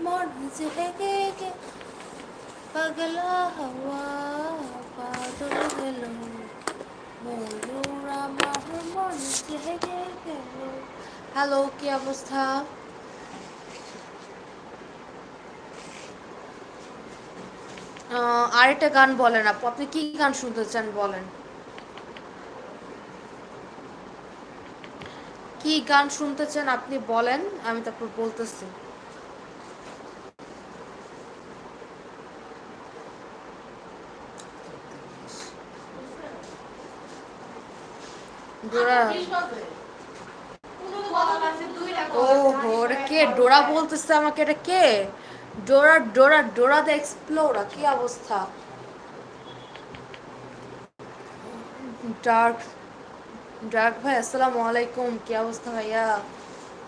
মন জেগে গে পাগলা হাওয়া বাদল গেল ময়ূর আমার মন জেগে গেল। হ্যালো, কি অবস্থা? আরেকটা গান বলেন আপু, আপনি কি গান শুনতে চান বলেন। কি গান শুনতে চান আপনি বলেন, আমি তারপর বলতেছি। ডোরা, ওহো, এটা কে ডোরা বলতেছে আমাকে? এটা কে? ডোরা ডোরা ডোরা দ্য এক্সপ্লোরার, কি অবস্থা? ডার্ক, ডার্ক ভাই আসসালামু আলাইকুম, কি অবস্থা ভাইয়া?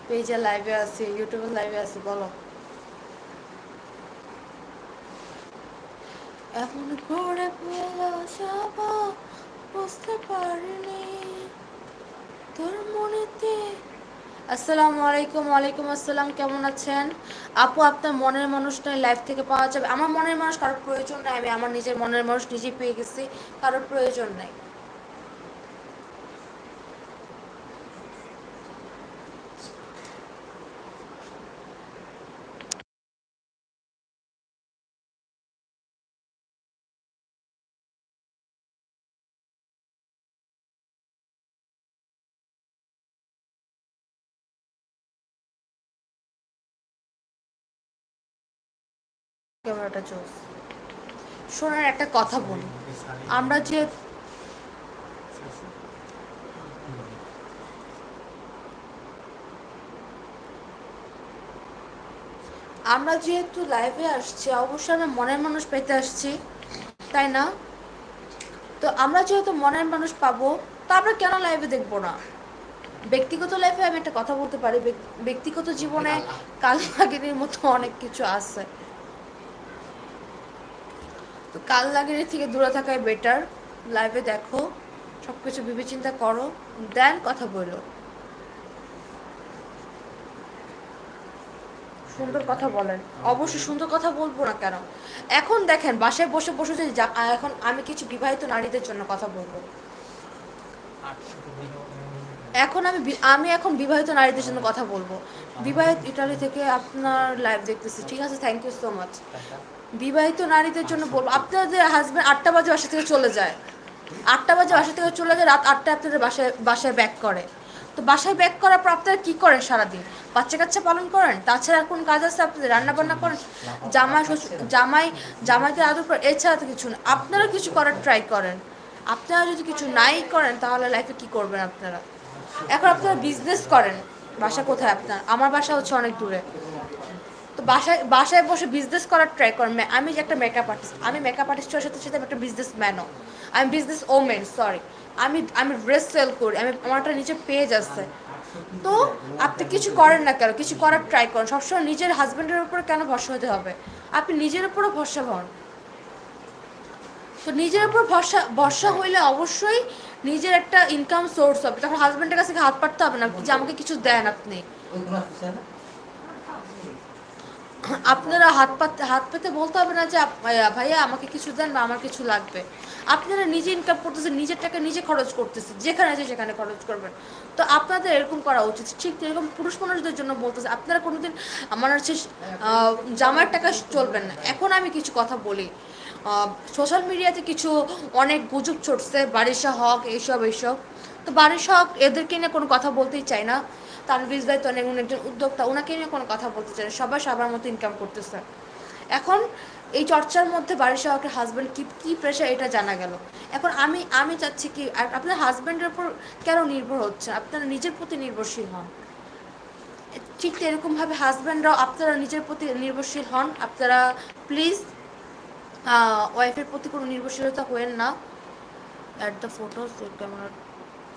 পেজে লাইভে আছি, ইউটিউবে লাইভে আছি, বলো। এমন করে পেলো যাব বুঝতে পারিনি তোর মনেতে। আসসালামু আলাইকুম। ওয়ালাইকুম আসসালাম, কেমন আছেন আপু? আপনার মনের মানুষটা লাইভ থেকে পাওয়া যাবে? আমার মনের মানুষ কারোর প্রয়োজন নাই, আমি আমার নিজের মনের মানুষ নিজেই পেয়ে গেছি, কারোর প্রয়োজন নাই। ক্যামেরাটা চোখ শোনার একটা কথা বলি, আমরা যে আমরা যেহেতু লাইভে আসছি, অবশ্যই আমরা মনের মানুষ পেতে আসছি, তাই না? তো আমরা যেহেতু মনের মানুষ পাবো, তো আমরা কেন লাইভে দেখবো না? ব্যক্তিগত লাইফে আমি একটা কথা বলতে পারি, ব্যক্তিগত জীবনে কালনাগিনীর মতো অনেক কিছু আছে, তো কালনাগিনীর থেকে দূরে থাকাই বেটার। লাইভে দেখো, সব কিছু বিবেচিন্তা করো, দেন কথা বলো। সুন্দর কথা বলেন, অবশ্যই সুন্দর কথা বলবো না কেন? এখন দেখেন, বাসায় বসে বসে যদি এখন আমি কিছু বিবাহিত নারীদের জন্য কথা বলবো। এখন আমি এখন বিবাহিত নারীদের জন্য কথা বলবো। বিবাহিত ইটালি থেকে আপনার লাইভ দেখতেছি, ঠিক আছে, থ্যাংক ইউ সো মাচ। বিবাহিত নারীদের জন্য বলবো, আপনাদের হাজব্যান্ড 8টা বাজে বাসা থেকে চলে যায়, 8টা বাজে বাসা থেকে চলে যায়, রাত 8টায় আপনাদের বাসায় বাসায় ব্যাক করে। তো বাসায় ব্যাক করার পর আপনারা কী করেন সারাদিন? বাচ্চা কাচ্চা পালন করেন, তাছাড়া কোন কাজ আছে আপনাদের? রান্না বান্না করেন, জামাই শ্বশুর জামাইদের আদর করেন, এছাড়া তো কিছু না। আপনারা কিছু করার ট্রাই করেন। আপনারা যদি কিছু নাই করেন তাহলে লাইফে কি করবেন আপনারা? এখন আপনারা বিজনেস করেন, বাসা কোথায় আপনার? আমার বাসা হচ্ছে অনেক দূরে। তো বাসায় বাসায় বসে বিজনেস করার ট্রাই করেন। আমি যে একটা মেকআপ আর্টিস্ট, আমি মেকআপ আর্টিস্টের সাথে সাথে আমি একটা বিজনেস ম্যানও, আমি বিজনেস ওমেন, সরি। আমি ড্রেস সেল করি, আমার একটা নিজের পেজ আছে। তো আপনি কিছু করেন না কেন? কিছু করার ট্রাই করেন। সবসময় নিজের হাজব্যান্ডের উপরে কেন ভরসা হতে হবে? আপনি নিজের উপরও ভরসা হন। তো নিজের উপর ভরসা ভরসা হইলে অবশ্যই নিজের একটা ইনকাম সোর্স হবে, তখন হাজব্যান্ডের কাছে হাত পাততে হবে না যে আমাকে কিছু দেন আপনি। আপনারা হাত পেতে বলতে হবে না যে ভাইয়া আমাকে কিছু দেন বা আমার কিছু লাগবে। আপনারা নিজে ইনকাম করতেছেন, নিজের টাকা নিজে খরচ করতেছেন, যেখানে আছে সেখানে খরচ করবেন। তো আপনাদের এরকম করা উচিত। ঠিক এরকম পুরুষ মানুষদের জন্য বলতেছে, আপনারা কোনোদিন আমার হচ্ছে জামার টাকা চলবেন না। এখন আমি কিছু কথা বলি, সোশ্যাল মিডিয়াতে কিছু অনেক গুজব ছড়ছে, বারিশা হক এইসব। তো বারিশা হক এদেরকে নিয়ে কোনো কথা বলতেই চাই না। তানভীর ভাই তো এমন একজন উদ্যোক্তা, ওনাকে নিয়ে কোনো কথা বলতে চাই না। সবাই সবার মতো ইনকাম করতেছে। এখন এই চর্চার মধ্যে বারিশা হকের হাজব্যান্ড কী প্রেশার এটা জানা গেল। এখন আমি চাচ্ছি কি, আপনার হাজব্যান্ডের উপর কেন নির্ভর হচ্ছে? আপনারা নিজের প্রতি নির্ভরশীল হন। ঠিক এরকমভাবে হাজব্যান্ডরাও আপনারা নিজের প্রতি নির্ভরশীল হন। আপনারা প্লিজ ওয়াইফের প্রতি কোনো নির্ভরশীলতা হয়েন না। At the photos camera